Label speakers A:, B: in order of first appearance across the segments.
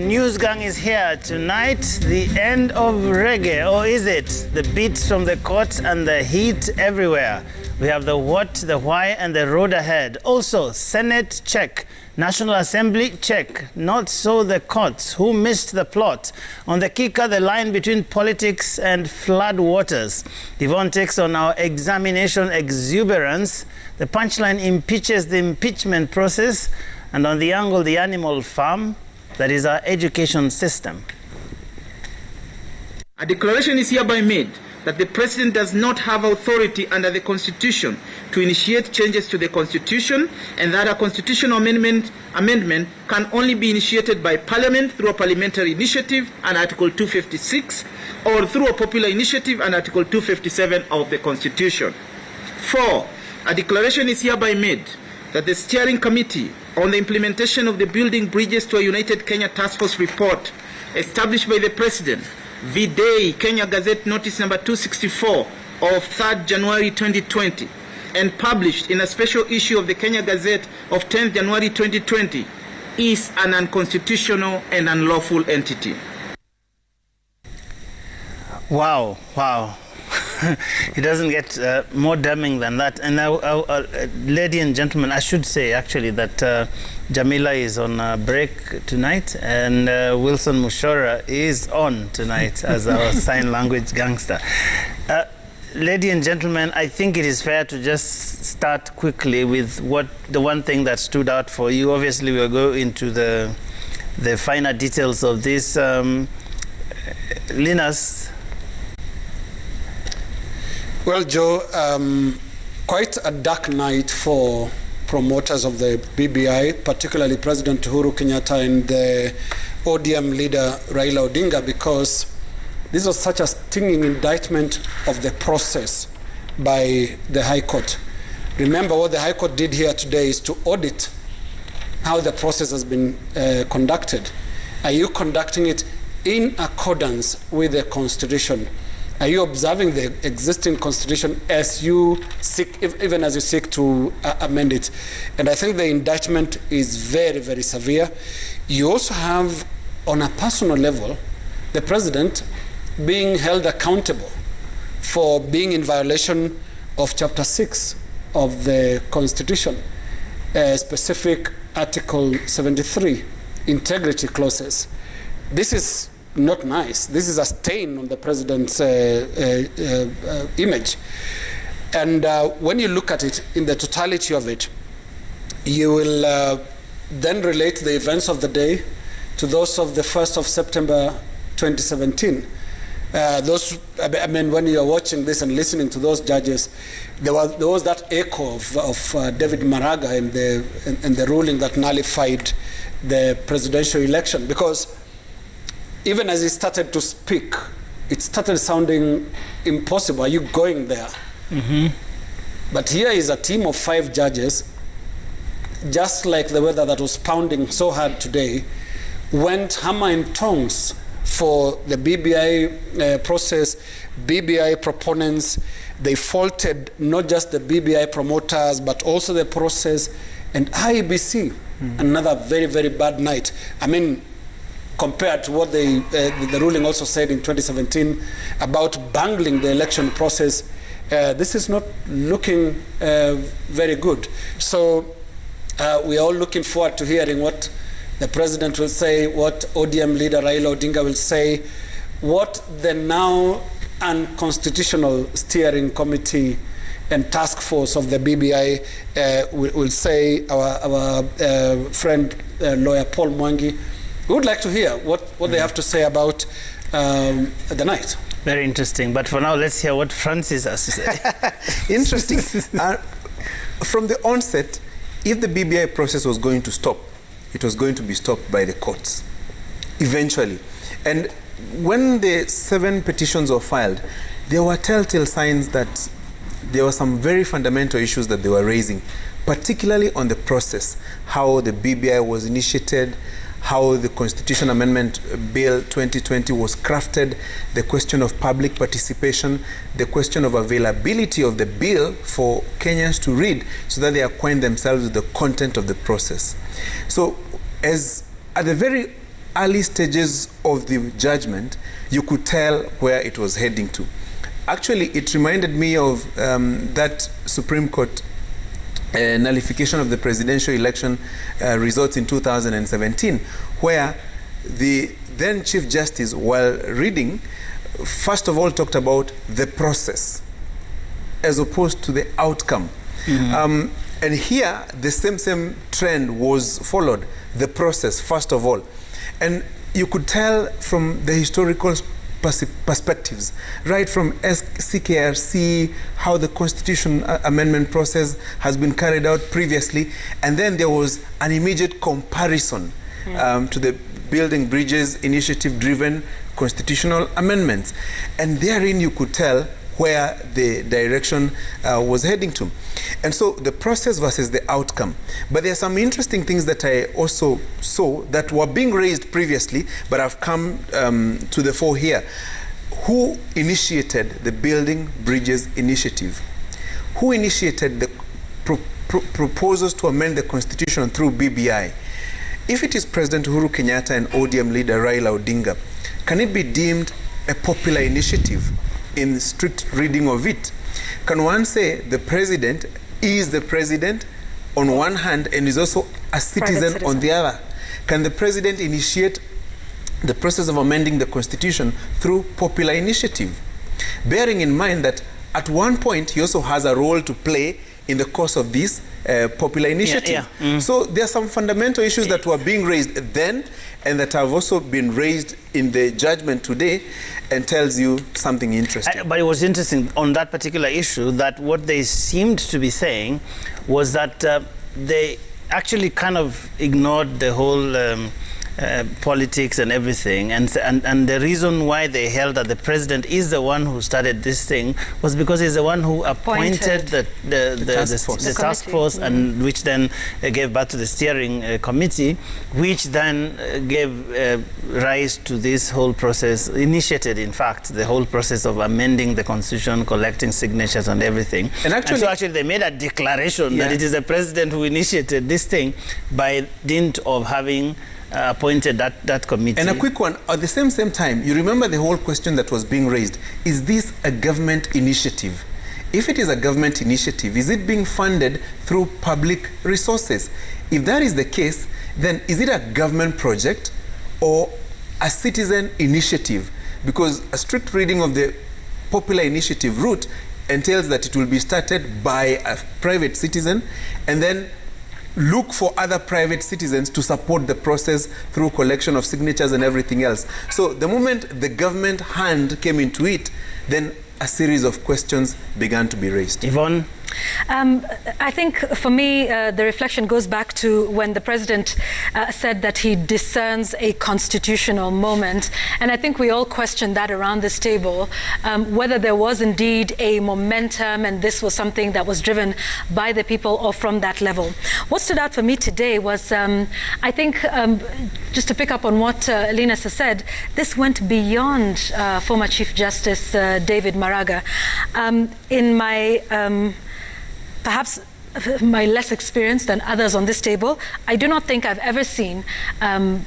A: news gang is here tonight. The end of reggae, or is it? The beats from the court and the heat everywhere. We have the what, the why, and the road ahead. Also, Senate, check. National Assembly, check. Not so the courts. Who missed the plot? On the kicker, the line between politics and flood waters. Yvonne takes on our examination exuberance. The punchline impeaches the impeachment process. And on the angle, the animal farm, that is our education system.
B: A declaration is hereby made that the President does not have authority under the Constitution to initiate changes to the Constitution, and that a constitutional amendment can only be initiated by Parliament through a parliamentary initiative and Article 256, or through a popular initiative and Article 257 of the Constitution. 4. A declaration is hereby made that the Steering Committee on the implementation of the Building Bridges to a United Kenya Task Force report established by the President, V-Day, Kenya Gazette Notice number 264 of 3rd January 2020, and published in a special issue of the Kenya Gazette of 10th January 2020, is an unconstitutional and unlawful entity.
A: Wow, wow. It doesn't get more damning than that. And ladies and gentlemen, I should say actually that Jamila is on break tonight, and Wilson Mushora is on tonight as our sign language gangster. Ladies and gentlemen, I think it is fair to just start quickly with the one thing that stood out for you. Obviously, we'll go into the finer details of this. Linus.
C: Well, Joe, quite a dark night for promoters of the BBI, particularly President Uhuru Kenyatta and the ODM leader Raila Odinga, because this was such a stinging indictment of the process by the High Court. Remember, what the High Court did here today is to audit how the process has been conducted. Are you conducting it in accordance with the Constitution? Are you observing the existing Constitution as you seek, even as you seek to amend it? And I think the indictment is very, very severe. You also have, on a personal level, the President being held accountable for being in violation of Chapter 6 of the Constitution, specific Article 73, integrity clauses. This is not nice. This is a stain on the President's image. And when you look at it in the totality of it, you will then relate the events of the day to those of the 1st of September 2017. When you are watching this and listening to those judges, there was that echo of David Maraga and the ruling that nullified the presidential election, because even as he started to speak, it started sounding impossible. Are you going there? Mm-hmm. But here is a team of 5 judges, just like the weather that was pounding so hard today, went hammer and tongs for the BBI process, BBI proponents. They faulted not just the BBI promoters, but also the process, and IEBC, another very, very bad night. I mean, compared to what the ruling also said in 2017 about bungling the election process, this is not looking very good. So we are all looking forward to hearing what the President will say, what ODM leader Raila Odinga will say, what the now unconstitutional steering committee and task force of the BBI will say. Our friend lawyer Paul Mwangi, we would like to hear what they have to say about the night.
A: Very interesting. But for now, let's hear what Francis has to say.
D: Interesting. From the onset, if the BBI process was going to stop, it was going to be stopped by the courts, eventually. And when the 7 petitions were filed, there were telltale signs that there were some very fundamental issues that they were raising, particularly on the process, how the BBI was initiated, how the Constitution Amendment Bill 2020 was crafted, the question of public participation, the question of availability of the bill for Kenyans to read so that they acquaint themselves with the content of the process. So, as at the very early stages of the judgment, you could tell where it was heading to. Actually, it reminded me of that Supreme Court nullification of the presidential election results in 2017, where the then Chief Justice, while reading, first of all talked about the process as opposed to the outcome. And here, the same trend was followed, the process, first of all. And you could tell from the historical perspectives, right from CKRC, how the Constitution amendment process has been carried out previously, and then there was an immediate comparison to the Building Bridges Initiative-driven constitutional amendments. And therein you could tell where the direction was heading to. And so the process versus the outcome. But there are some interesting things that I also saw that were being raised previously, but have come to the fore here. Who initiated the Building Bridges Initiative? Who initiated the proposals to amend the Constitution through BBI? If it is President Uhuru Kenyatta and ODM leader Raila Odinga, can it be deemed a popular initiative in strict reading of it? Can one say the president is the president on one hand and is also a citizen on the other? Can the president initiate the process of amending the Constitution through popular initiative? Bearing in mind that at one point he also has a role to play in the course of this popular initiative. So there are some fundamental issues that were being raised then and that have also been raised in the judgment today, and tells you something interesting.
A: But it was interesting on that particular issue that what they seemed to be saying was that they actually kind of ignored the whole politics and everything, and the reason why they held that the president is the one who started this thing was because he's the one who appointed the task force, and which then gave birth to the steering committee, which then gave rise to this whole process, initiated in fact the whole process of amending the Constitution, collecting signatures and everything. And so actually they made a declaration that it is the president who initiated this thing by dint of having appointed that committee.
D: And a quick one, at the same time, you remember the whole question that was being raised. Is this a government initiative? If it is a government initiative, is it being funded through public resources? If that is the case, then is it a government project or a citizen initiative? Because a strict reading of the popular initiative route entails that it will be started by a private citizen and then look for other private citizens to support the process through collection of signatures and everything else. So the moment the government hand came into it, then a series of questions began to be raised.
A: Yvonne?
E: I think for me, the reflection goes back to when the president said that he discerns a constitutional moment. And I think we all question that around this table, whether there was indeed a momentum and this was something that was driven by the people or from that level. What stood out for me today was, I think, just to pick up on what Linus has said, this went beyond former Chief Justice David Maraga. In my perhaps my less experience than others on this table, I do not think I've ever seen, a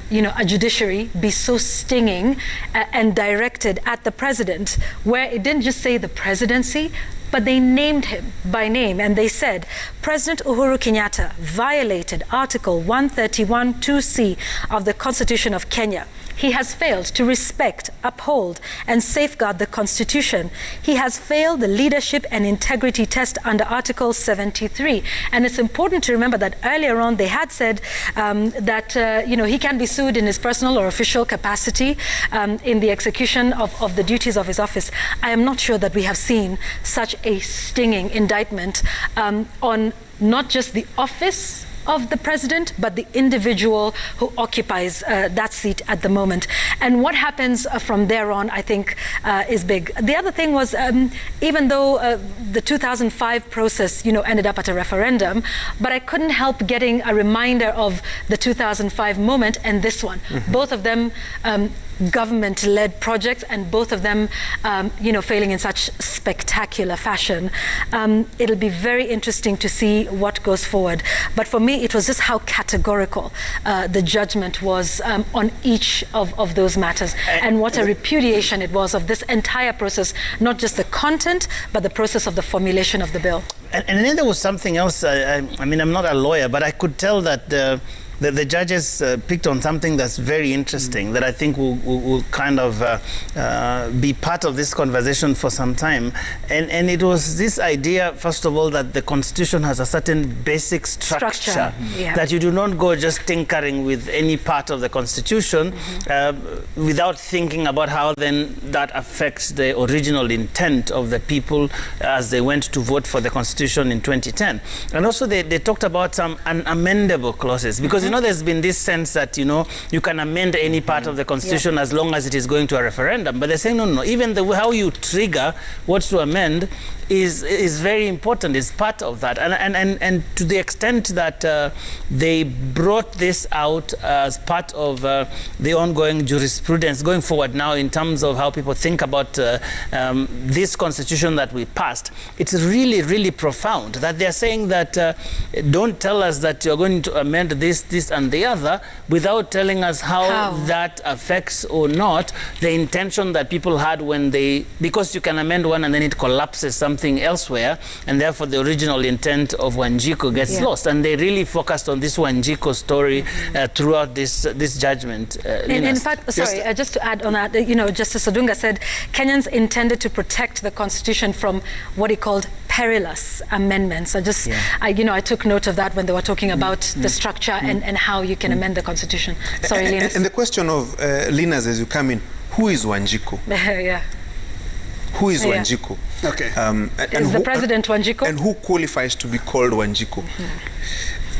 E: judiciary be so stinging and directed at the president, where it didn't just say the presidency, but they named him by name, and they said, President Uhuru Kenyatta violated Article 131(2)(c) of the Constitution of Kenya. He has failed to respect, uphold, and safeguard the Constitution. He has failed the leadership and integrity test under Article 73. And it's important to remember that earlier on they had said that he can be sued in his personal or official capacity in the execution of the duties of his office. I am not sure that we have seen such a stinging indictment on not just the office of the president, but the individual who occupies that seat at the moment. And what happens from there on, I think, is big. The other thing was, even though the 2005 process, ended up at a referendum, but I couldn't help getting a reminder of the 2005 moment and this one. Both of them government-led projects, and both of them, failing in such spectacular fashion. It'll be very interesting to see what goes forward. But for me, me, it was just how categorical the judgment was on each of those matters, and what a repudiation it was of this entire process, not just the content, but the process of the formulation of the bill.
A: And then there was something else. I mean, I'm not a lawyer, but I could tell that the judges picked on something that's very interesting that I think will kind of be part of this conversation for some time. And it was this idea, first of all, that the Constitution has a certain basic structure. Yeah. That you do not go just tinkering with any part of the Constitution without thinking about how then that affects the original intent of the people as they went to vote for the Constitution in 2010. And also they talked about some unamendable clauses, because you know, there's been this sense that, you know, you can amend any part of the Constitution as long as it is going to a referendum. But they're saying, no, even how you trigger what to amend is very important, is part of that. And to the extent that they brought this out as part of the ongoing jurisprudence going forward now in terms of how people think about this Constitution that we passed, it's really, really profound that they're saying that don't tell us that you're going to amend this, and the other without telling us how that affects or not the intention that people had when because you can amend one and then it collapses something elsewhere, and therefore the original intent of Wanjiku gets lost. And they really focused on this Wanjiku story throughout this judgment.
E: In fact, sorry, just to add on that, you know, Justice Odunga said Kenyans intended to protect the Constitution from what he called perilous amendments. I took note of that when they were talking about the structure and how you can amend the Constitution. Sorry, Linus.
D: And the question of Linus, as you come in, who is Wanjiku?
E: Yeah.
D: Who is Wanjiku?
C: Okay.
E: Is the president Wanjiku?
D: And who qualifies to be called Wanjiku?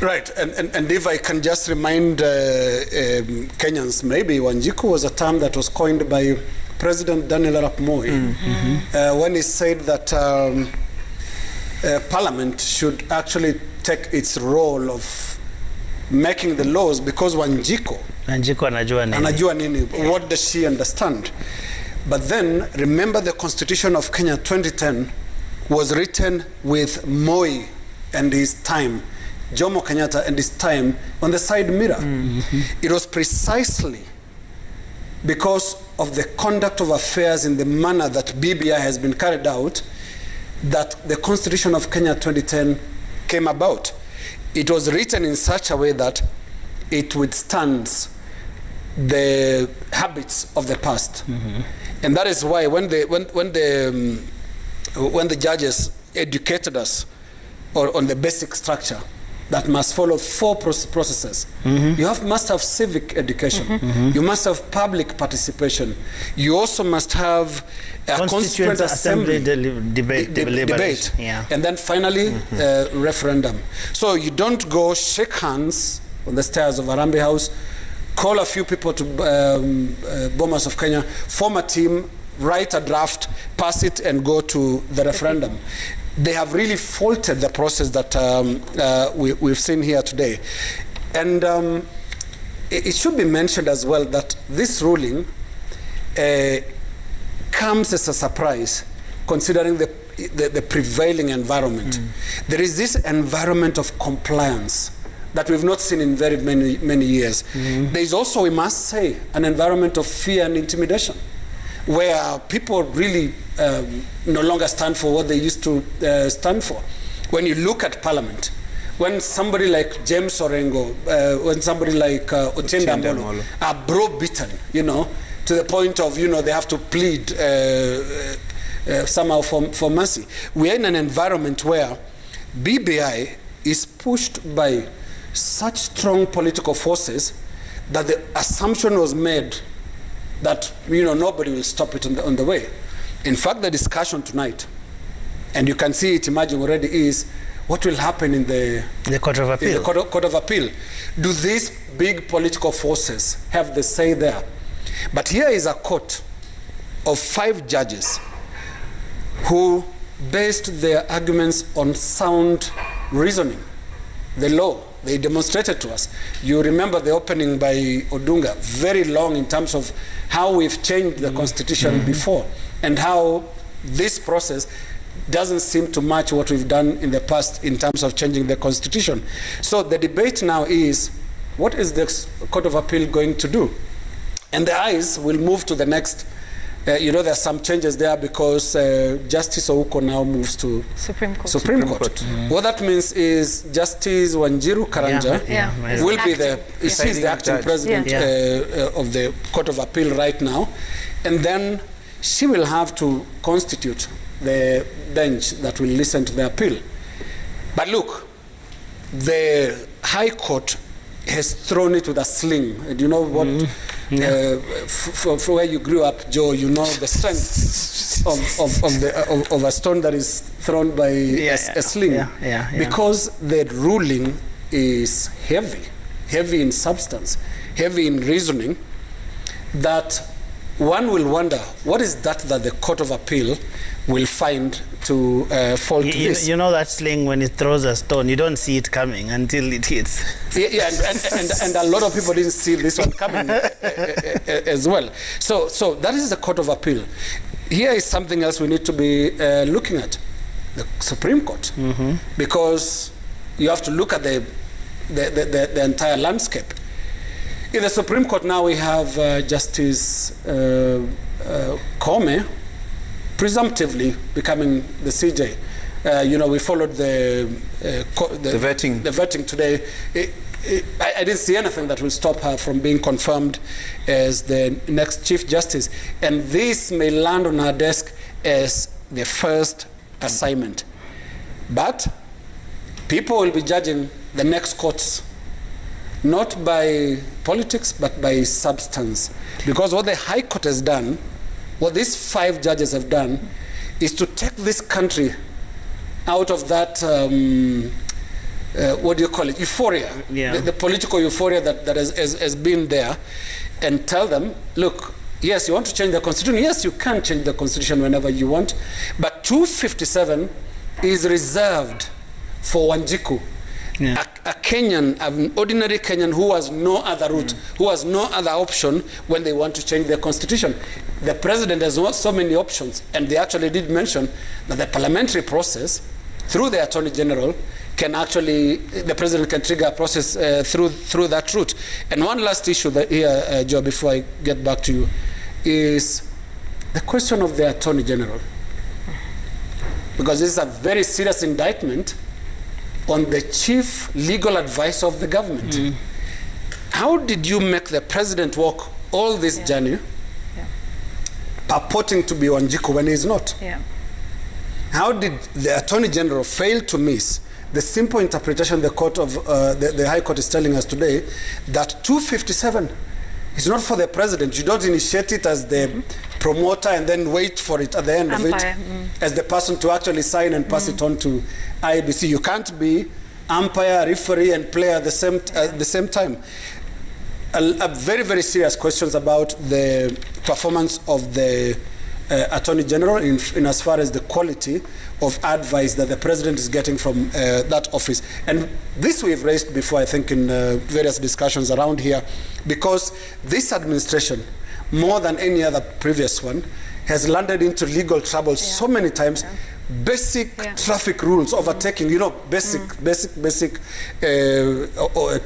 C: Right, and if I can just remind Kenyans, maybe Wanjiku was a term that was coined by President Daniel Arap Moi when he said that Parliament should actually take its role of making the laws, because Wanjiku anajua nini. What does she understand? But then remember, the Constitution of Kenya 2010 was written with Moi and his time, Jomo Kenyatta and his time on the side mirror. It was precisely because of the conduct of affairs in the manner that BBI has been carried out that the Constitution of Kenya 2010 came about. It was written in such a way that it withstands the habits of the past. And that is why when the judges educated us on the basic structure that must follow 4 processes. You must have civic education. You must have public participation. You also must have a constituent assembly debate.
A: Yeah.
C: And then finally, referendum. So you don't go shake hands on the stairs of Harambee House, call a few people to Bomas of Kenya, form a team, write a draft, pass it, and go to the referendum. They have really faulted the process that we've seen here today. And it should be mentioned as well that this ruling comes as a surprise, considering the prevailing environment. There is this environment of compliance that we've not seen in very many years. There is also, we must say, an environment of fear and intimidation, where people really no longer stand for what they used to stand for. When you look at Parliament, when somebody like James Orengo, when somebody like Otiende Amolo are browbeaten, you know, to the point of, you know, they have to plead somehow for mercy. We are in an environment where BBI is pushed by such strong political forces that the assumption was made that, you know, nobody will stop it on the way. In fact, the discussion tonight, and you can see it emerging already, is what will happen in the
A: Court of Appeal.
C: In the Court of Appeal. Do these big political forces have the say there? But here is a court of 5 judges who based their arguments on sound reasoning, the law. They demonstrated to us. You remember the opening by Odunga, very long in terms of how we've changed the Constitution before, and how this process doesn't seem to match what we've done in the past in terms of changing the constitution. So the debate now is, what is the Court of Appeal going to do? And the eyes will move to the next. There are some changes there because Justice Ouko now moves to
E: Supreme Court.
C: What that means is Justice Wanjiru Karanja will be she's the acting president of the Court of Appeal right now, and then she will have to constitute the bench that will listen to the appeal. But look, the High Court has thrown it with a sling. And you know what? For where you grew up, Joe, you know the strength of a stone that is thrown by a sling. Because the ruling is heavy in substance, heavy in reasoning, that one will wonder, what is that the Court of Appeal will find to fall to this?
A: You know that sling, when it throws a stone, you don't see it coming until it hits.
C: And a lot of people didn't see this one coming as well. So that is the Court of Appeal. Here is something else we need to be looking at, the Supreme Court, because you have to look at the entire landscape. In the Supreme Court now we have Justice Kome presumptively becoming the CJ. We followed the vetting today. I didn't see anything that will stop her from being confirmed as the next Chief Justice. And this may land on her desk as the first assignment. But people will be judging the next courts not by politics, but by substance. Because what the High Court has done, what these 5 judges have done, is to take this country out of that, euphoria, the political euphoria that has been there, and tell them, look, yes, you want to change the constitution, yes, you can change the constitution whenever you want, but 257 is reserved for Wanjiku. A Kenyan, an ordinary Kenyan who has no other route, who has no other option when they want to change their constitution. The president has so many options, and they actually did mention that the parliamentary process, through the Attorney General, the president can trigger a process through that route. And one last issue here, Joe, before I get back to you, is the question of the Attorney General. Because this is a very serious indictment on the chief legal advisor of the government. How did you make the president walk all this journey purporting to be Wanjiku when he's not? How did the Attorney General fail to miss the simple interpretation the High Court is telling us today, that 257 is not for the president? You don't initiate it as the promoter and then wait for it at the end of it as the person to actually sign and pass it on to IEBC. You can't be umpire, referee, and player at the same time. A very, very serious questions about the performance of the Attorney General in as far as the quality of advice that the president is getting from that office. And this we've raised before, I think, in various discussions around here, because this administration, more than any other previous one, has landed into legal trouble so many times. Basic traffic rules, overtaking, basic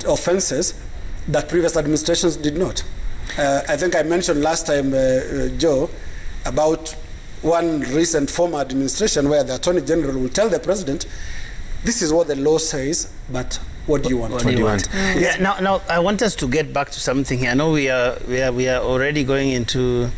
C: offenses that previous administrations did not. I think I mentioned last time, Joe, about one recent former administration where the Attorney General will tell the president, this is what the law says, but what do you want?
A: What do you want? Now I want us to get back to something here. I know we are already going into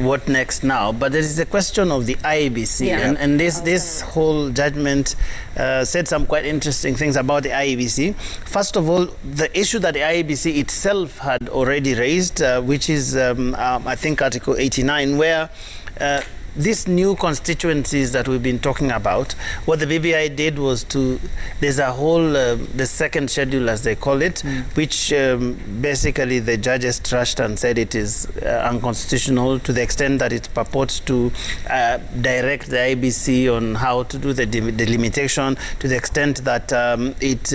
A: what next now, but there is the question of the IEBC, and this whole judgment said some quite interesting things about the IEBC. First of all, the issue that the IEBC itself had already raised, which is I think Article 89, where these new constituencies that we've been talking about, what the BBI did was there's a whole, the second schedule as they call it, which basically the judges trashed and said it is unconstitutional to the extent that it purports to direct the IBC on how to do the delimitation, to the extent that it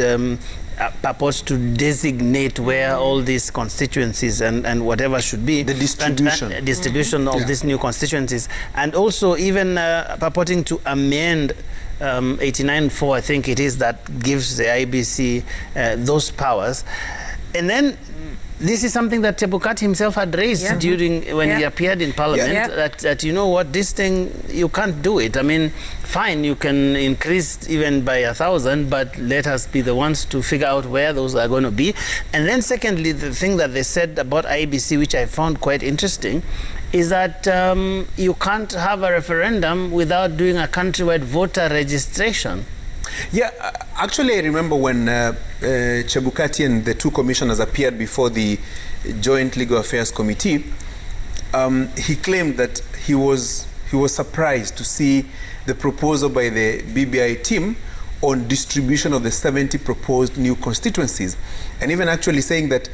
A: purports to designate where all these constituencies and whatever should be.
D: The distribution.
A: Distribution of these new constituencies. And also even purporting to amend 89.4, I think it is, that gives the IBC those powers. And then this is something that Chebukati himself had raised when he appeared in Parliament, that you know what, this thing, you can't do it. I mean, fine, you can increase even by 1,000, but let us be the ones to figure out where those are going to be. And then secondly, the thing that they said about IBC, which I found quite interesting, is that you can't have a referendum without doing a countrywide voter registration.
D: Yeah, actually I remember when Chebukati and the two commissioners appeared before the Joint Legal Affairs Committee, he claimed that he was surprised to see the proposal by the BBI team on distribution of the 70 proposed new constituencies, and even actually saying that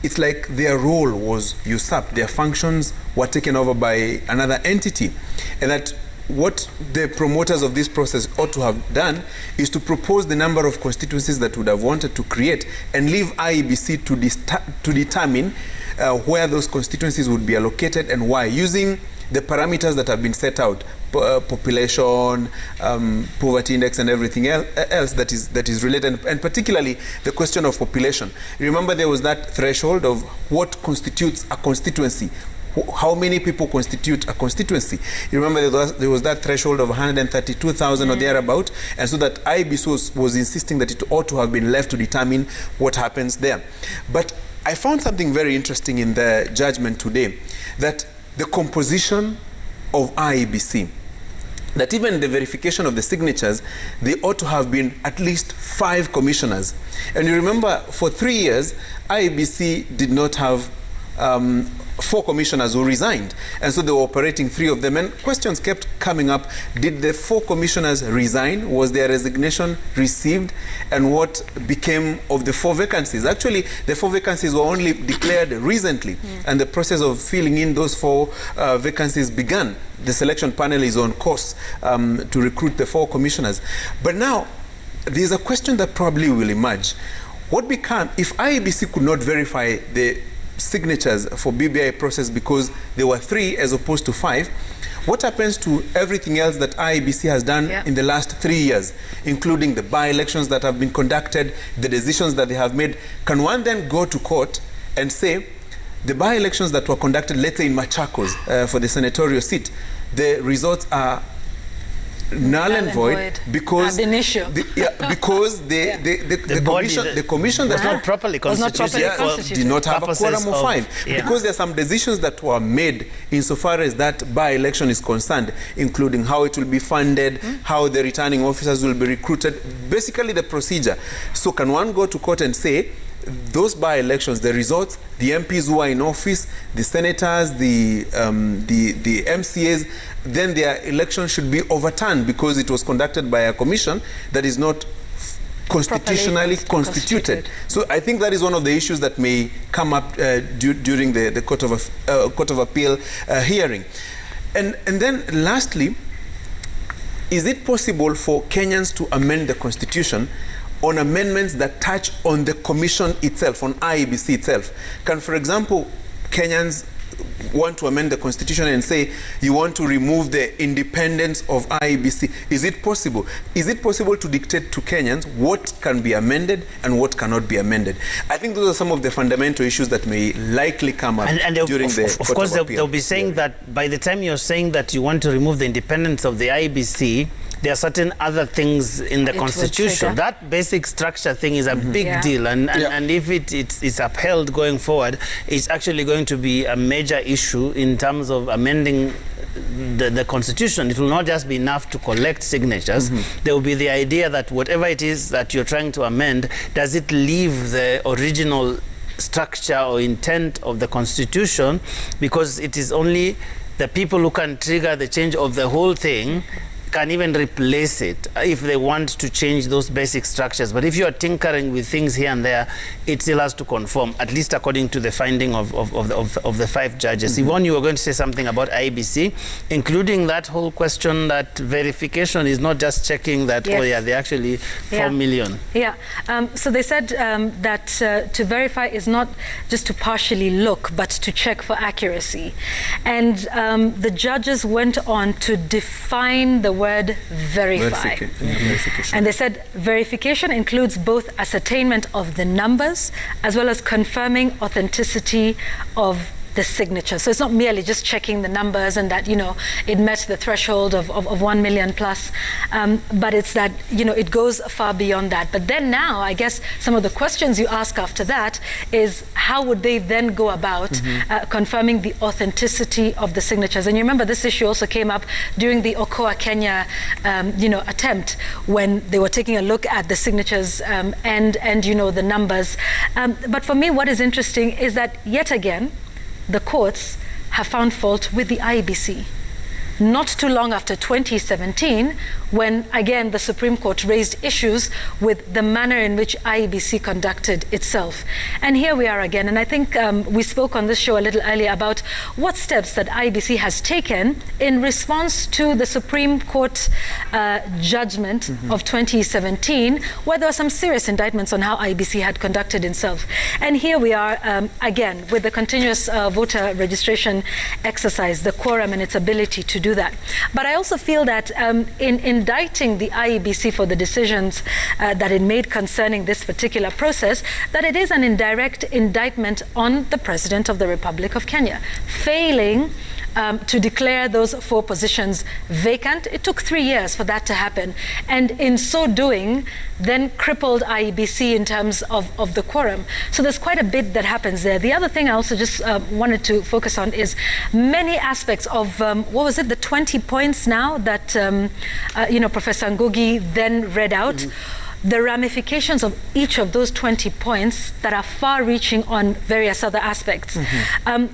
D: it's like their role was usurped, their functions were taken over by another entity, and that what the promoters of this process ought to have done is to propose the number of constituencies that would have wanted to create and leave IEBC to determine where those constituencies would be allocated and why, using the parameters that have been set out, population, poverty index, and everything else that is related, and particularly the question of population. Remember, there was that threshold of what constitutes a constituency. How many people constitute a constituency? You remember there was that threshold of 132,000 or thereabout, and so that IBC was insisting that it ought to have been left to determine what happens there. But I found something very interesting in the judgment today, that the composition of IEBC, that even the verification of the signatures, they ought to have been at least 5 commissioners. And you remember, for 3 years, IEBC did not have 4 commissioners who resigned, and so they were operating 3 of them, and questions kept coming up. Did the 4 commissioners resign? Was their resignation received? And what became of the 4 vacancies? Actually, the 4 vacancies were only declared recently, and the process of filling in those 4 vacancies began. The selection panel is on course to recruit the 4 commissioners. But now there's a question that probably will emerge. What become if IEBC could not verify the signatures for BBI process because there were 3 as opposed to 5? What happens to everything else that IEBC has done in the last 3 years, including the by-elections that have been conducted, the decisions that they have made? Can one then go to court and say the by-elections that were conducted, let's say in Machakos for the senatorial seat, the results are null and void because the commission
A: was not properly constituted,
D: did not have a quorum of 5, because there are some decisions that were made insofar as that by-election is concerned, including how it will be funded, how the returning officers will be recruited, basically the procedure. So can one go to court and say those by-elections, the results, the MPs who are in office, the senators, the MCAs, then their election should be overturned because it was conducted by a commission that is not constitutionally constituted. So I think that is one of the issues that may come up during the Court of Appeal hearing. And then lastly, is it possible for Kenyans to amend the constitution on amendments that touch on the commission itself, on IEBC itself? Can, for example, Kenyans want to amend the constitution and say you want to remove the independence of IEBC? Is it possible? Is it possible to dictate to Kenyans what can be amended and what cannot be amended? I think those are some of the fundamental issues that may likely come up during the Court
A: of course,
D: of Appeal.
A: They'll be saying that by the time you're saying that you want to remove the independence of the IEBC, there are certain other things in the Constitution. That basic structure thing is a big deal, and if it's upheld going forward, it's actually going to be a major issue in terms of amending the Constitution. It will not just be enough to collect signatures. There will be the idea that whatever it is that you're trying to amend, does it leave the original structure or intent of the Constitution? Because it is only the people who can trigger the change of the whole thing can even replace it if they want to change those basic structures. But if you are tinkering with things here and there, it still has to conform, at least according to the finding of the 5 judges. Yvonne, you were going to say something about IEBC, including that whole question that verification is not just checking that, oh yeah, they actually 4 million.
E: Yeah, so they said that to verify is not just to partially look, but to check for accuracy. And the judges went on to define the word verify. And they said verification includes both ascertainment of the numbers as well as confirming authenticity of the signature. So it's not merely just checking the numbers and that, you know, it met the threshold of 1 million plus, but it's that, you know, it goes far beyond that. But then now, I guess some of the questions you ask after that is how would they then go about confirming the authenticity of the signatures? And you remember this issue also came up during the Okoa, Kenya, you know, attempt when they were taking a look at the signatures and you know, the numbers. But for me, what is interesting is that yet again, the courts have found fault with the IEBC. Not too long after 2017, when again the Supreme Court raised issues with the manner in which IEBC conducted itself. And here we are again, and I think we spoke on this show a little earlier about what steps that IEBC has taken in response to the Supreme Court judgment of 2017, where there were some serious indictments on how IEBC had conducted itself. And here we are again with the continuous voter registration exercise, the quorum and its ability to do that. But I also feel that in indicting the IEBC for the decisions that it made concerning this particular process, that it is an indirect indictment on the President of the Republic of Kenya, failing to declare those 4 positions vacant. It took 3 years for that to happen. And in so doing, then crippled IEBC in terms of the quorum. So there's quite a bit that happens there. The other thing I also just wanted to focus on is many aspects of, what was it, the 20 points now that, you know, Professor Ngugi then read out. The ramifications of each of those 20 points that are far-reaching on various other aspects.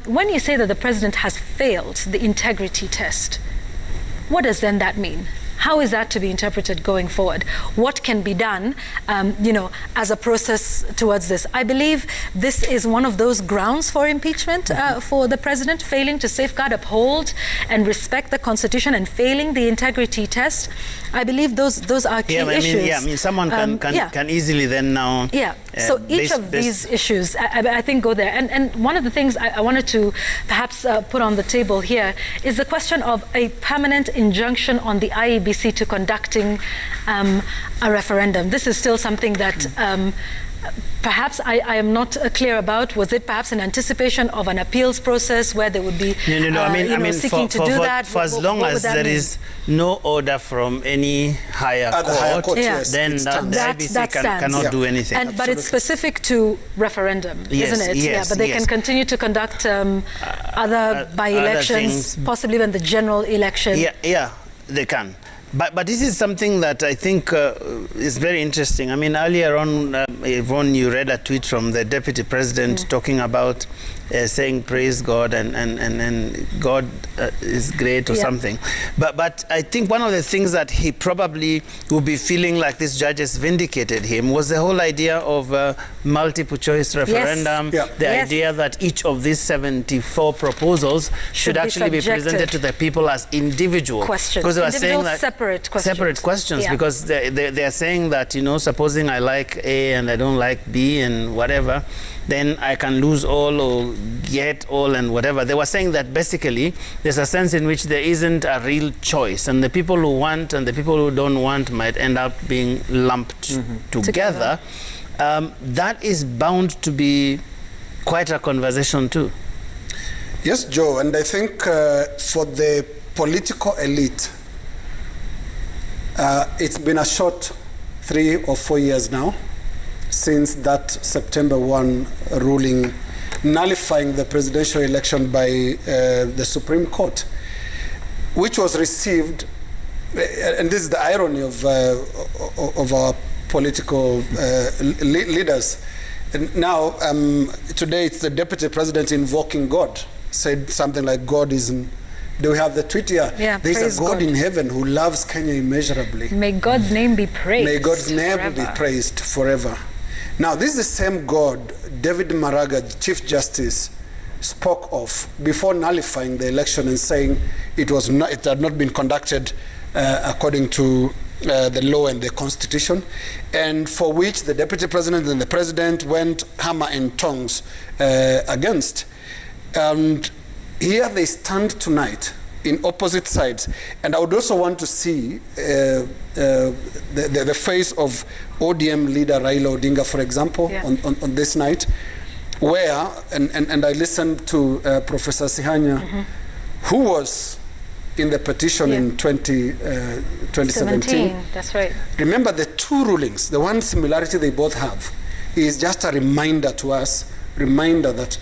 E: When you say that the president has failed the integrity test, what does then that mean? How is that to be interpreted going forward? What can be done, you know, as a process towards this? I believe this is one of those grounds for impeachment for the president, failing to safeguard, uphold, and respect the Constitution and failing the integrity test. I believe those are key issues.
A: I mean, someone can easily then now.
E: So each of these issues, I think, go there. And one of the things I wanted to perhaps put on the table here is the question of a permanent injunction on the IEBC to conducting a referendum. This is still something that perhaps I am not clear about. Was it perhaps in anticipation of an appeals process where they would be
A: I mean,
E: seeking to do that?
A: For as long as there is no order from any higher court, then the IEBC cannot do anything.
E: But it's specific to referendum, isn't it?
A: Yes,
E: but they can continue to conduct other by-elections, possibly even the general election.
A: Yeah, they can. But this is something that I think is very interesting. I mean, earlier on, Yvonne, you read a tweet from the Deputy President talking about saying praise God and God is great or something. But I think one of the things that he probably will be feeling like these judges vindicated him was the whole idea of multiple choice referendum, the idea that each of these 74 proposals should actually be presented to the people as individual questions. Because they were saying that separate questions because they are saying that, you know, supposing I like A and I don't like B and whatever, then I can lose all or get all and whatever. They were saying that basically there's a sense in which there isn't a real choice, and the people who want and the people who don't want might end up being lumped together. That is bound to be quite a conversation too.
C: Yes, Joe, and I think for the political elite, it's been a short 3 or 4 years now since that September 1 ruling nullifying the presidential election by the Supreme Court, which was received, and this is the irony of our political leaders. And now, today it's the Deputy President invoking God, said something like God is Do we have the tweet here?
E: Yeah,
C: There's
E: praise
C: a God
E: God
C: in heaven who loves Kenya immeasurably.
E: May God's name be praised.
C: May God's name
E: forever.
C: be praised forever. Now, this is the same God David Maraga, Chief Justice, spoke of before nullifying the election and saying it had not been conducted according to the law and the constitution, and for which the deputy president and the president went hammer and tongs against. And here they stand tonight in opposite sides. And I would also want to see the face of ODM leader Raila Odinga, for example, on this night, where, and I listened to Professor Sihanya, who was in the petition in 2017.
E: That's right.
C: Remember the two rulings, the one similarity they both have is just a reminder to us, that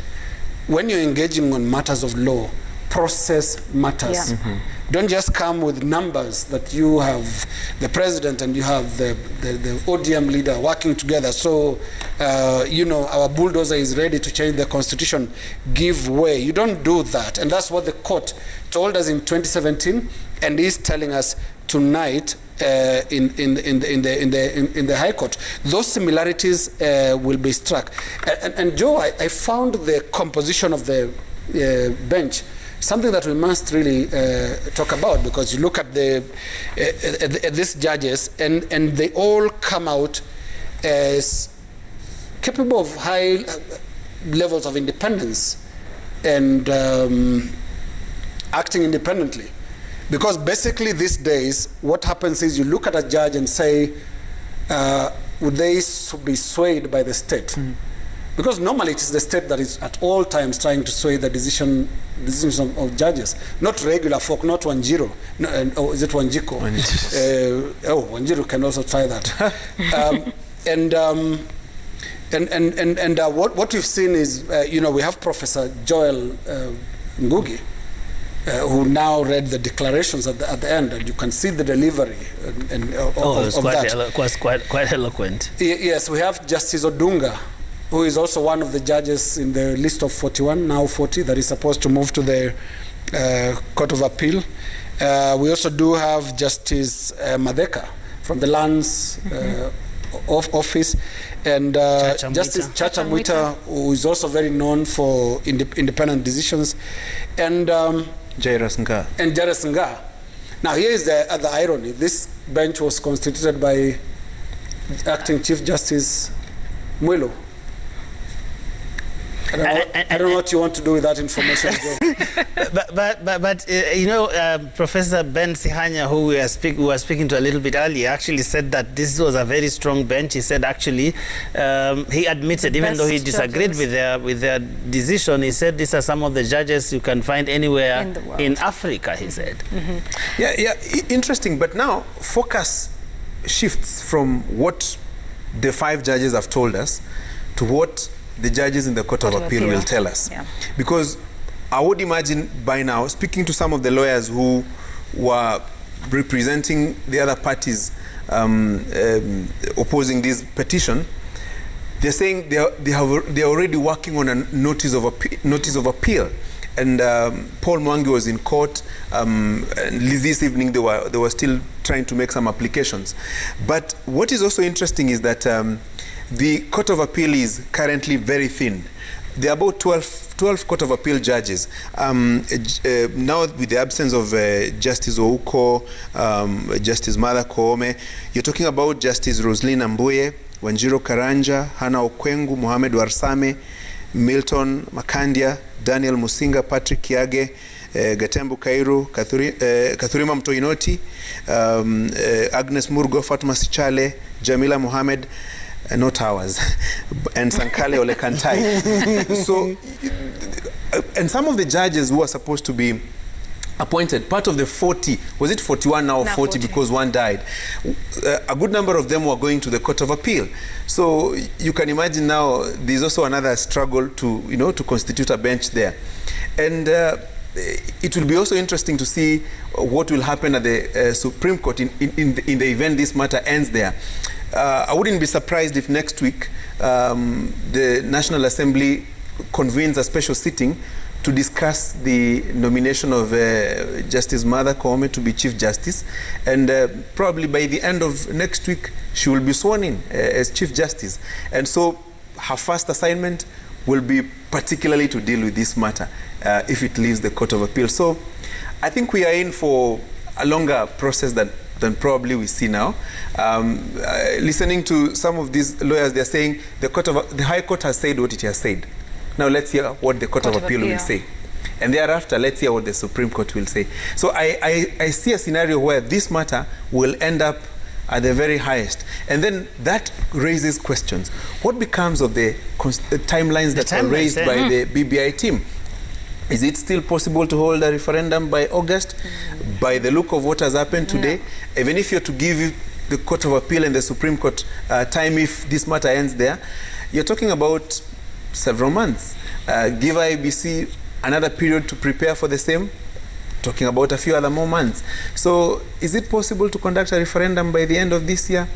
C: when you're engaging on matters of law, process matters. Don't just come with numbers that you have the president and you have the ODM leader working together. So, our bulldozer is ready to change the constitution. Give way. You don't do that. And that's what the court told us in 2017 and is telling us tonight in the High Court. Those similarities will be struck. And Joe, I found the composition of the bench something that we must really talk about, because you look at these judges and they all come out as capable of high levels of independence and acting independently. Because basically these days, what happens is you look at a judge and say, would they be swayed by the state? Because normally it is the state that is at all times trying to sway the decisions of judges, not regular folk, not Wanjiru. No, is it Wanjiko? Wanjiru can also try that. What we've seen is, we have Professor Joel Ngugi, who now read the declarations at the end, and you can see the delivery of that.
A: It was quite eloquent.
C: Yes, we have Justice Odunga, who is also one of the judges in the list of 41, now 40, that is supposed to move to the Court of Appeal. We also do have Justice Madeka from the Lands Office, and Justice Chacha Mwita, who is also very known for independent decisions, and
D: Jairus
C: Nga. Now, here is the other irony. This bench was constituted by Acting Chief Justice Mwilu. I don't know what you want to do with that information.
A: but Professor Ben Sihanya, who we were speaking to a little bit earlier, actually said that this was a very strong bench. He said actually, he admitted, even though he disagreed with their decision, he said these are some of the judges you can find anywhere in Africa, he said.
D: Yeah, interesting. But now focus shifts from what the 5 judges have told us to what the judges in the Court of Appeal will tell us. Because I would imagine by now, speaking to some of the lawyers who were representing the other parties opposing this petition, they're saying they're already working on a notice of appeal. And Paul Mwangi was in court. And this evening they were still trying to make some applications. But what is also interesting is that the Court of Appeal is currently very thin. There are about 12 Court of Appeal judges. Now, with the absence of Justice Ouko, Justice Martha Koome, you're talking about Justice Roslyn Ambuye, Wanjiru Karanja, Hannah Okwengu, Mohamed Warsame, Milton Makandia, Daniel Musinga, Patrick Kiage, Gatembu Kairu, Kathurima Mtoinoti, Agnes Murgo, Fatma Sichale, Jamila Mohamed, not ours, and Sankale Olekantai. So, and some of the judges who are supposed to be appointed, part of the 40, was it 41 now, 40 because one died, a good number of them were going to the Court of Appeal. So you can imagine now there's also another struggle to constitute a bench there. And it will be also interesting to see what will happen at the Supreme Court in the event this matter ends there. I wouldn't be surprised if next week the National Assembly convenes a special sitting to discuss the nomination of Justice Martha Koome to be Chief Justice, and probably by the end of next week she will be sworn in as Chief Justice. And so her first assignment will be particularly to deal with this matter if it leaves the Court of Appeal. So I think we are in for a longer process than probably we see now. Listening to some of these lawyers, they're saying the High Court has said what it has said. Now let's hear what the Court of Appeal will say. And thereafter, let's hear what the Supreme Court will say. So I see a scenario where this matter will end up at the very highest. And then that raises questions. What becomes of the timelines that were raised by the BBI team? Is it still possible to hold a referendum by August? By the look of what has happened today, even if you're to give the Court of Appeal and the Supreme Court time if this matter ends there, you're talking about several months. Give IEBC another period to prepare for the same, talking about a few other more months. So is it possible to conduct a referendum by the end of this year?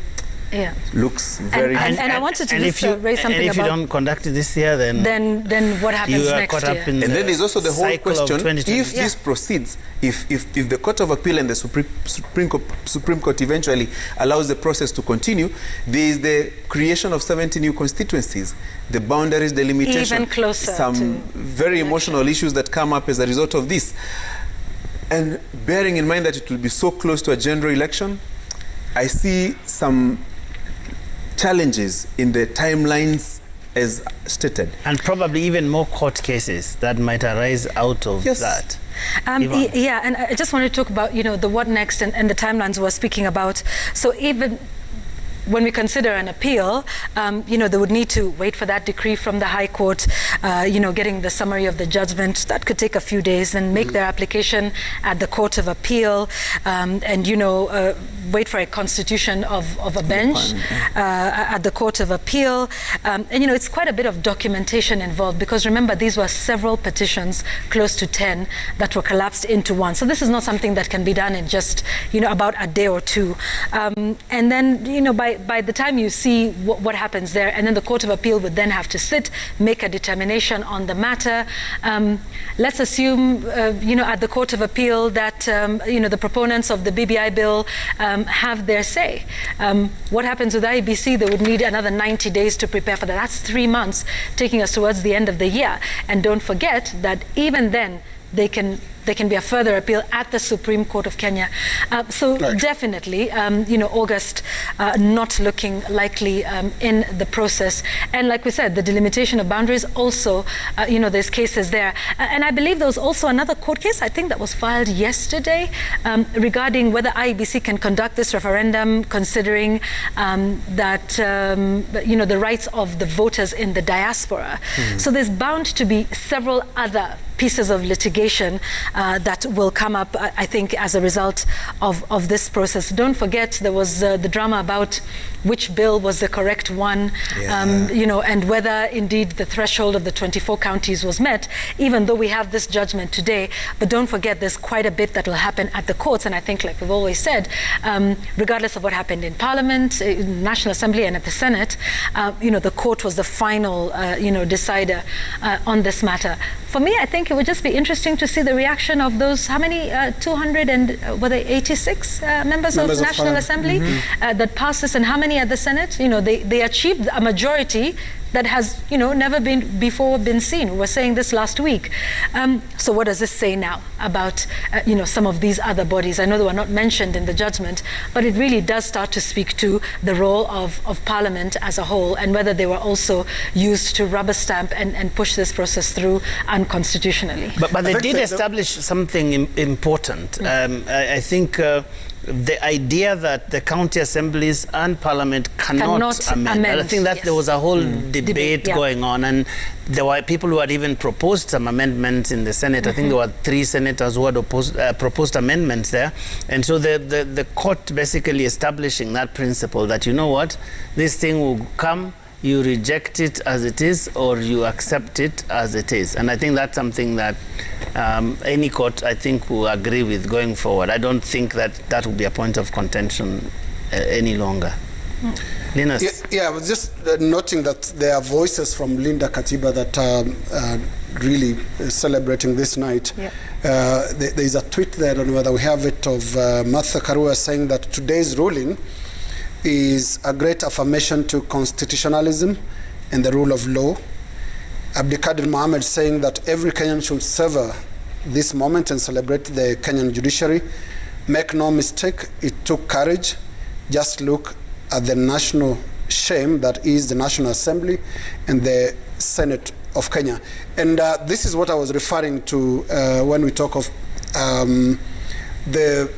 E: Yeah.
D: Looks very...
E: And I wanted to just raise something about...
A: if you don't conduct it this year, then
E: what happens next year?
D: And then there's also the whole question, if this proceeds, if the Court of Appeal and the Supreme Court eventually allows the process to continue, there is the creation of 70 new constituencies, the boundaries, the limitation,
E: even closer
D: some very emotional issues that come up as a result of this. And bearing in mind that it will be so close to a general election, I see some challenges in the timelines as stated.
A: And probably even more court cases that might arise out of that.
E: Yeah, and I just want to talk about, the what next and the timelines we're speaking about. So even when we consider an appeal, they would need to wait for that decree from the High Court, getting the summary of the judgment. That could take a few days, and make their application at the Court of Appeal, and wait for a constitution of a bench at the Court of Appeal. And it's quite a bit of documentation involved, because remember, these were several petitions, close to 10, that were collapsed into one. So this is not something that can be done in just about a day or two. And then by the time you see what happens there, and then the Court of Appeal would then have to sit, make a determination on the matter. Let's assume, at the Court of Appeal that, the proponents of the BBI bill have their say. What happens with IEBC? They would need another 90 days to prepare for that. That's 3 months, taking us towards the end of the year. And don't forget that even then, they can be a further appeal at the Supreme Court of Kenya. So definitely, August not looking likely in the process. And like we said, the delimitation of boundaries also, there's cases there. And I believe there was also another court case, I think that was filed yesterday, regarding whether IEBC can conduct this referendum, considering that, the rights of the voters in the diaspora. So there's bound to be several other pieces of litigation that will come up, I think, as a result of this process. Don't forget, there was the drama about which bill was the correct one, and whether indeed the threshold of the 24 counties was met, even though we have this judgment today. But don't forget, there's quite a bit that will happen at the courts. And I think, like we've always said, regardless of what happened in Parliament, in National Assembly, and at the Senate, the court was the final, decider on this matter. For me, I think it would just be interesting to see the reaction of those, how many, 286 members of the National Assembly that passed this, and how many at the Senate? They achieved a majority that has, never been seen. We were saying this last week. So what does this say now about, some of these other bodies? I know they were not mentioned in the judgment, but it really does start to speak to the role of Parliament as a whole, and whether they were also used to rubber stamp and push this process through unconstitutionally.
A: But they did establish something important. I think the idea that the county assemblies and Parliament cannot amend. I think that there was a whole debate going on, and there were people who had even proposed some amendments in the Senate. I think there were 3 senators who had proposed amendments there. And so the court basically establishing that principle that, this thing will come, you reject it as it is, or you accept it as it is. And I think that's something that any court, I think, will agree with going forward. I don't think that will be a point of contention any longer. Linus?
C: Yeah, I was just noting that there are voices from Linda Katiba that really celebrating this night.
E: Yeah.
C: There is a tweet there, I don't know whether we have it, of Martha Karua saying that today's ruling is a great affirmation to constitutionalism and the rule of law. Abdikadir Mohammed saying that every Kenyan should savor this moment and celebrate the Kenyan judiciary. Make no mistake, it took courage. Just look at the national shame that is the National Assembly and the Senate of Kenya. And this is what I was referring to when we talk of the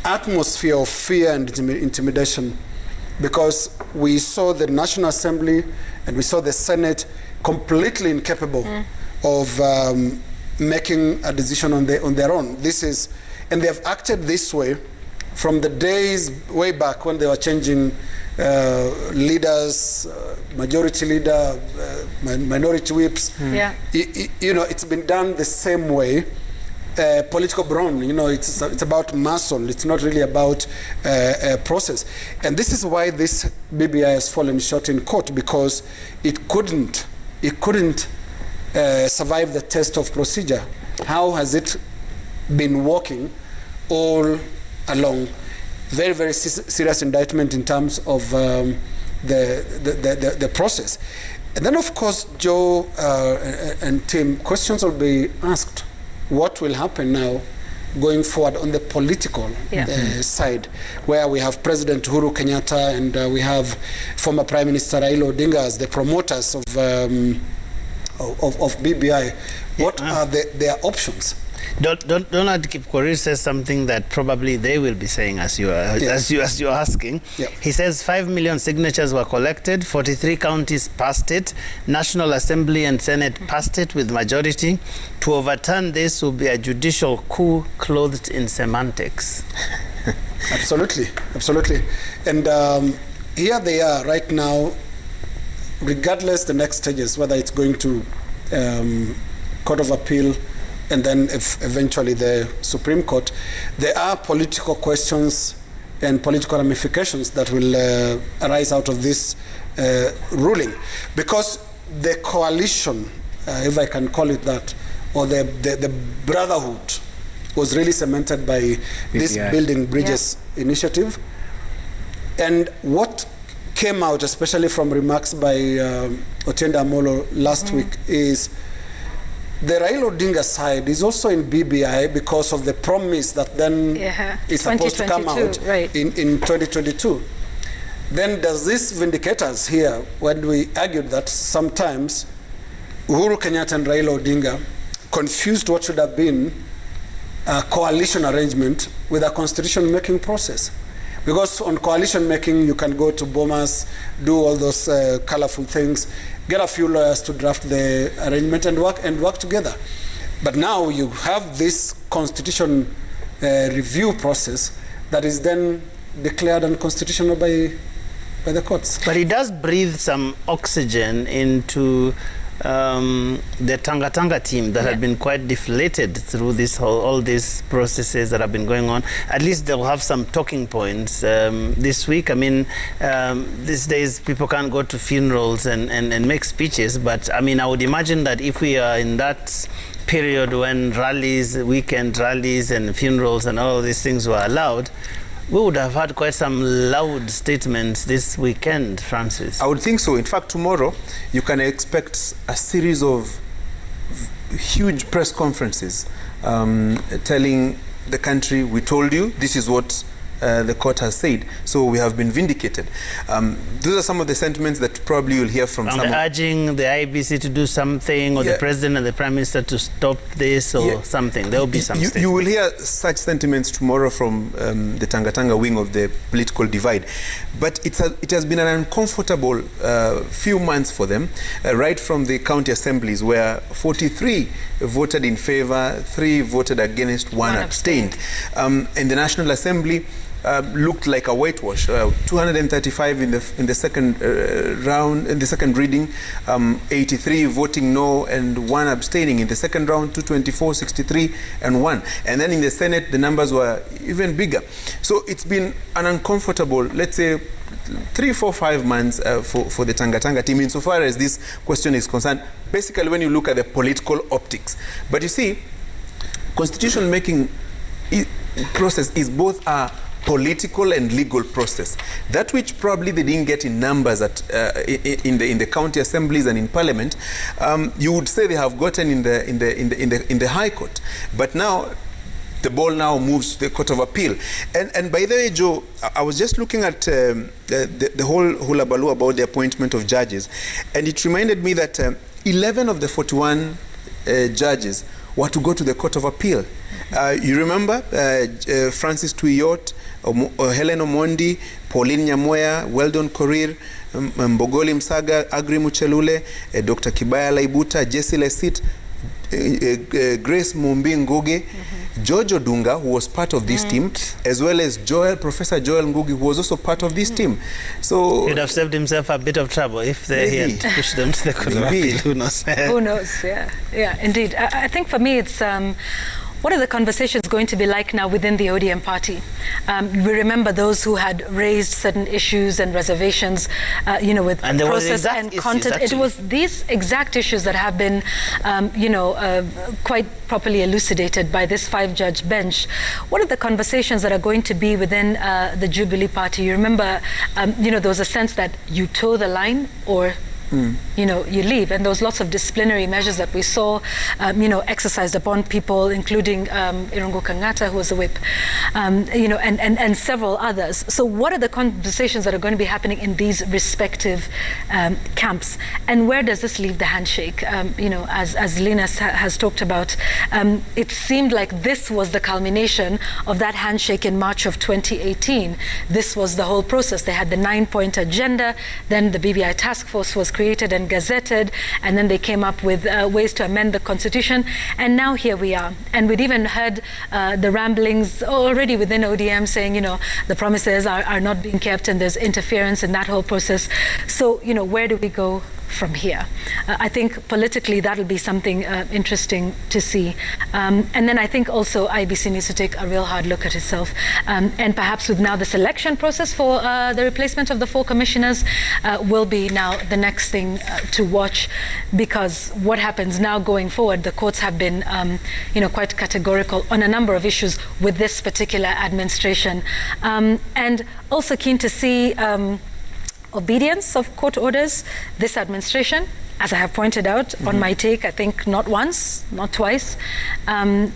C: atmosphere of fear and intimidation, because we saw the National Assembly and we saw the Senate completely incapable of making a decision on their own. And they have acted this way from the days way back when they were changing leaders, majority leader, minority whips.
E: Yeah.
C: It's been done the same way. Political brawn, it's about muscle. It's not really about a process. And this is why this BBI has fallen short in court, because it couldn't survive the test of procedure. How has it been working all along? Very, very serious indictment in terms of the process. And then, of course, Joe and Tim, questions will be asked. What will happen now going forward on the political side, where we have President Uhuru Kenyatta and we have former Prime Minister Raila Odinga as the promoters of BBI? What are their options?
A: Don't keep Korir says something that probably they will be saying as you're asking.
C: Yeah.
A: He says 5 million signatures were collected, 43 counties passed it, National Assembly and Senate passed it with majority. To overturn this will be a judicial coup clothed in semantics.
C: Absolutely. And here they are right now, regardless the next stages, whether it's going to Court of Appeal and then eventually the Supreme Court, there are political questions and political ramifications that will arise out of this ruling. Because the coalition, if I can call it that, or the brotherhood was really cemented by BBI. This Building Bridges initiative. And what came out, especially from remarks by Otiende Amolo last week, is the Raila Odinga side is also in BBI because of the promise that then is supposed to come out in 2022. Then does this vindicate us here when we argued that sometimes Uhuru Kenyatta and Raila Odinga confused what should have been a coalition arrangement with a constitution-making process? Because on coalition making, you can go to Bomas, do all those colorful things, get a few lawyers to draft the arrangement and work together. But now you have this constitution review process that is then declared unconstitutional by the courts.
A: But it does breathe some oxygen into the Tanga team that had been quite deflated through all these processes that have been going on. At least they'll have some talking points this week. I mean, these days people can't go to funerals and make speeches, but I mean, I would imagine that if we are in that period when rallies, weekend rallies and funerals and all of these things were allowed, we would have had quite some loud statements this weekend, Francis.
D: I would think so. In fact, tomorrow you can expect a series of huge press conferences telling the country, we told you, this is what the court has said, so we have been vindicated. Those are some of the sentiments that probably you'll hear from some.
A: Urging the IBC to do something, or the president and the prime minister to stop this, or something. There will be some.
D: You will hear such sentiments tomorrow from the Tanga wing of the political divide. But it has been an uncomfortable few months for them, right from the county assemblies, where 43 voted in favor, 3 voted against, 1 abstained. In the National Assembly, looked like a whitewash. 235 in the second round, in the second reading, 83 voting no and 1 abstaining. In the second round, 224, 63 and 1. And then in the Senate, the numbers were even bigger. So it's been an uncomfortable, let's say, 3, 4, 5 months for the Tanga team, insofar as this question is concerned, basically when you look at the political optics. But you see, constitution making process is both a political and legal process. That which probably they didn't get in numbers in the county assemblies and in parliament, you would say they have gotten in the High Court. But now the ball now moves to the Court of Appeal. And by the way, Joe, I was just looking at the whole hullabaloo about the appointment of judges, and it reminded me that 11 of the 41 judges were to go to the Court of Appeal. You remember Francis Tuiyot, Helen Omondi, Pauline Nyamoya, Weldon Korir, Mbogoli Msaga, Agri Muchelule, Dr. Kibaya Laibuta, Jesse Lesit, Grace Mumbi Ngugi, George Odunga, who was part of this team, as well as Professor Joel Ngugi, who was also part of this team. So
A: he'd have saved himself a bit of trouble if they had pushed them to the Court of Appeal. Who knows?
E: Who knows? Yeah, indeed. I think for me, it's what are the conversations going to be like now within the ODM party? We remember those who had raised certain issues and reservations, with
A: and
E: process and content. Issues, it was these exact issues that have been, quite properly elucidated by this 5-judge bench. What are the conversations that are going to be within the Jubilee Party? You remember, there was a sense that you toe the line or you leave, and there was lots of disciplinary measures that we saw, exercised upon people, including Irungu Kangata, who was the whip, and several others. So what are the conversations that are going to be happening in these respective camps, and where does this leave the handshake? As Lina has talked about, it seemed like this was the culmination of that handshake in March of 2018. This was the whole process. They had the 9-point agenda, then the BBI task force was created and gazetted, and then they came up with ways to amend the constitution, and now here we are. And we'd even heard the ramblings already within ODM saying, the promises are not being kept and there's interference in that whole process. So, where do we go from here? I think politically that'll be something interesting to see. And then I think also IBC needs to take a real hard look at itself. And perhaps with now the selection process for the replacement of the 4 commissioners will be now the next thing to watch, because what happens now going forward, the courts have been quite categorical on a number of issues with this particular administration. And also keen to see obedience of court orders. This administration, as I have pointed out on my take, I think not once, not twice, and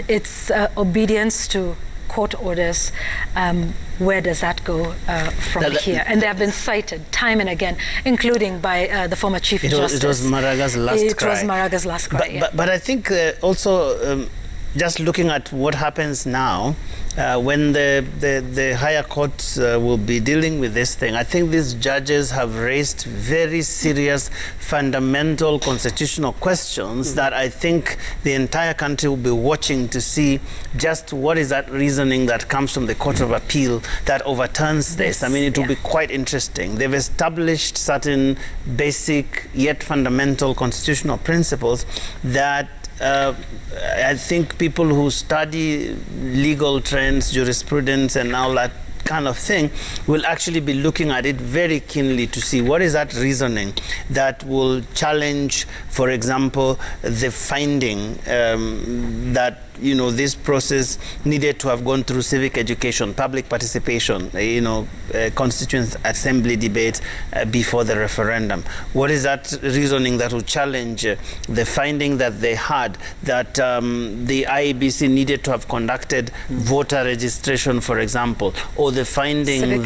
E: it's obedience to court orders. Where does that go from here? And they have been cited time and again, including by the former Chief Justice.
A: It was Maraga's last cry.
E: It was Maraga's last cry,
A: But I think also just looking at what happens now, when the higher courts will be dealing with this thing, I think these judges have raised very serious fundamental constitutional questions that I think the entire country will be watching to see just what is that reasoning that comes from the Court of Appeal that overturns this. I mean, it will be quite interesting. They've established certain basic yet fundamental constitutional principles that I think people who study legal trends, jurisprudence, and all that kind of thing will actually be looking at it very keenly to see what is that reasoning that will challenge, for example, the finding that this process needed to have gone through civic education, public participation, constituent assembly debate before the referendum. What is that reasoning that will challenge the finding that they had that the IEBC needed to have conducted voter registration, for example, or the finding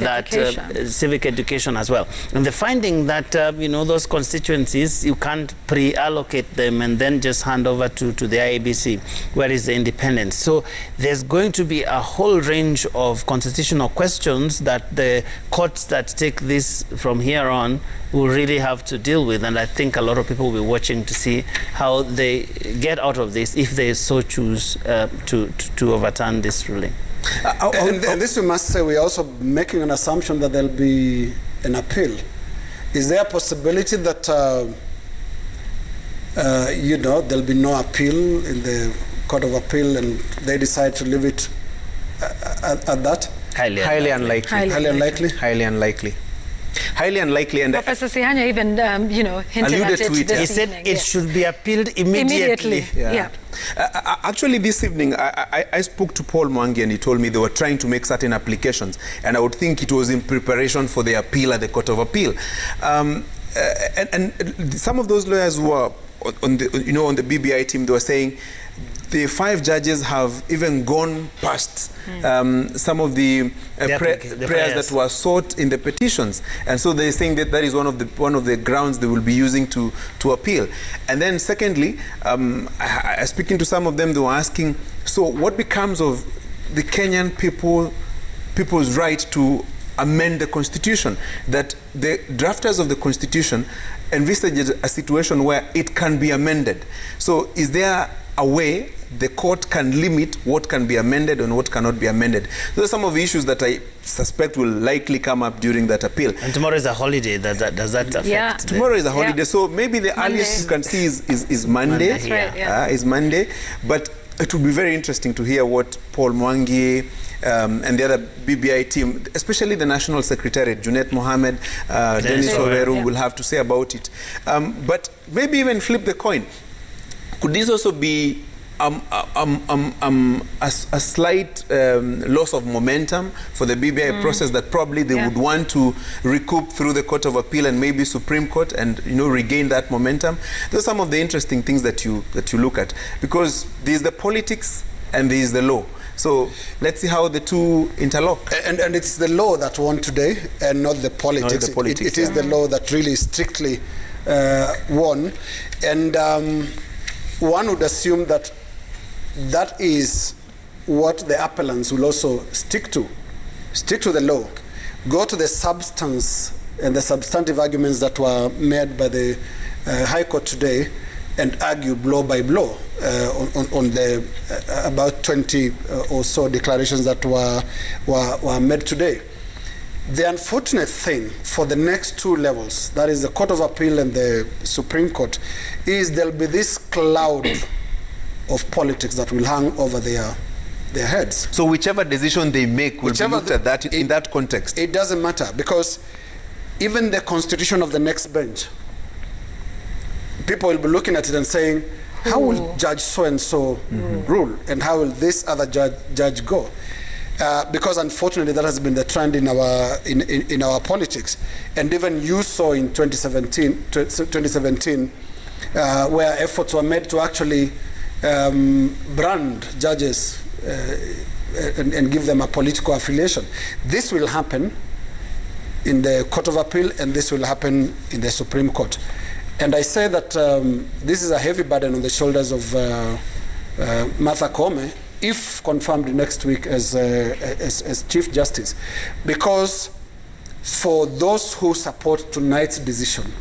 A: civic education as well, and the finding that those constituencies you can't pre-allocate them and then just hand over to the IEBC, where is the independence? So there's going to be a whole range of constitutional questions that the courts that take this from here on will really have to deal with, and I think a lot of people will be watching to see how they get out of this if they so choose to overturn this ruling.
C: And this, we must say, we're also making an assumption that there'll be an appeal. Is there a possibility that there'll be no appeal in the Court of Appeal and they decide to leave it at that?
D: Highly unlikely.
C: Highly unlikely.
D: Highly unlikely. Highly unlikely. And
E: Professor Sihanya even, hinted
D: alluded
E: at it
D: to it,
E: this
A: He said
E: evening.
A: it should be appealed immediately.
E: Yeah.
D: Actually, this evening, I spoke to Paul Mwangi and he told me they were trying to make certain applications, and I would think it was in preparation for the appeal at the Court of Appeal. And some of those lawyers who were on the BBI team, they were saying the 5 judges have even gone past some of the prayers that were sought in the petitions, and so they're saying that is one of the grounds they will be using to appeal. And then secondly, speaking to some of them, they were asking, so what becomes of the Kenyan people's right to amend the constitution? That the drafters of the constitution envisaged a situation where it can be amended. So is there a way the court can limit what can be amended and what cannot be amended? Those are some of the issues that I suspect will likely come up during that appeal.
A: And tomorrow is a holiday. Does that affect?
E: Yeah.
D: Tomorrow is a holiday, so maybe the earliest you can see is Monday.
E: That's right, yeah.
D: Is Monday. But it will be very interesting to hear what Paul Mwangi and the other BBI team, especially the National Secretariat, Junet Mohammed, Dennis Oweru, will have to say about it. But maybe even flip the coin. Could this also be a slight loss of momentum for the BBI process that probably they would want to recoup through the Court of Appeal and maybe Supreme Court and regain that momentum? Those are some of the interesting things that you look at, because there's the politics and there's the law. So let's see how the two interlock.
C: And it's the law that won today and not the politics.
D: Not the politics,
C: it is the law that really strictly won. And one would assume that is what the appellants will also stick to the law, go to the substance and the substantive arguments that were made by the High Court today, and argue blow by blow on the about 20 or so declarations that were made today. The unfortunate thing for the next 2 levels, that is the Court of Appeal and the Supreme Court, is there'll be this cloud of politics that will hang over their heads.
D: So whichever decision they make will be looked at that in that context. It
C: doesn't matter, because even the constitution of the next bench, people will be looking at it and saying, how will Judge so-and-so rule, and how will this other judge go? Because unfortunately that has been the trend in our politics. And even you saw in 2017 where efforts were made to actually brand judges and give them a political affiliation. This will happen in the Court of Appeal, and this will happen in the Supreme Court. And I say that this is a heavy burden on the shoulders of Martha Koome, if confirmed next week as Chief Justice, because for those who support tonight's decision,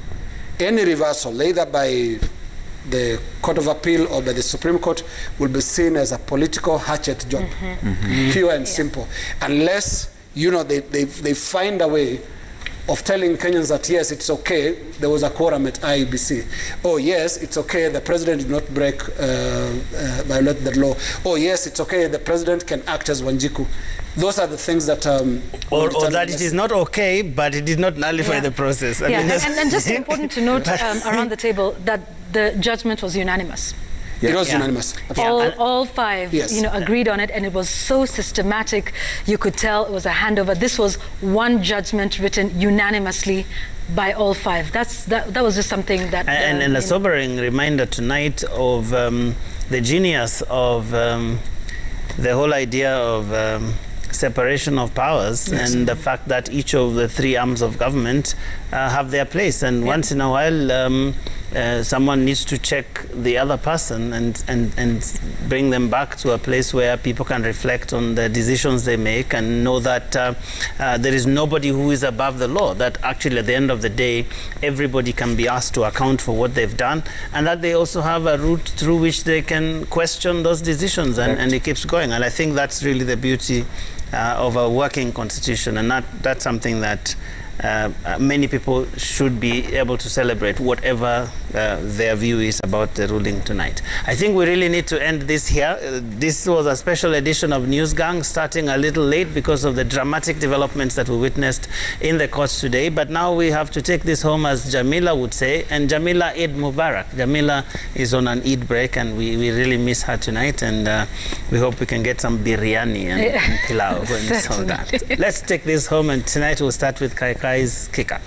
C: any reversal, either by the Court of Appeal or by the Supreme Court, will be seen as a political hatchet job, pure and simple, unless they find a way of telling Kenyans that yes, it's okay, there was a quorum at IEBC. Oh yes, it's okay, the president did not violate the law. Oh yes, it's okay, the president can act as Wanjiku. Those are the things that...
A: or that it is not okay, but it did not nullify the process. I mean,
E: and just important to note around the table that the judgment was unanimous.
C: It was unanimous.
E: All 5 agreed on it, and it was so systematic. You could tell it was a handover. This was one judgment written unanimously by all 5. That was just something that...
A: And a sobering reminder tonight of the genius of the whole idea of separation of powers, and the fact that each of the 3 arms of government have their place, and once in a while someone needs to check the other person and bring them back to a place where people can reflect on the decisions they make and know that there is nobody who is above the law, that actually at the end of the day everybody can be asked to account for what they've done, and that they also have a route through which they can question those decisions, and it keeps going. And I think that's really the beauty of a working constitution, and that's something that many people should be able to celebrate, whatever their view is about the ruling tonight. I think we really need to end this here. This was a special edition of News Gang, starting a little late because of the dramatic developments that we witnessed in the courts today. But now we have to take this home, as Jamila would say. And Jamila, Eid Mubarak. Jamila is on an Eid break, and we really miss her tonight. And we hope we can get some biryani and pilau and all that. Let's take this home, and tonight we'll start with Kai Kai's Kika.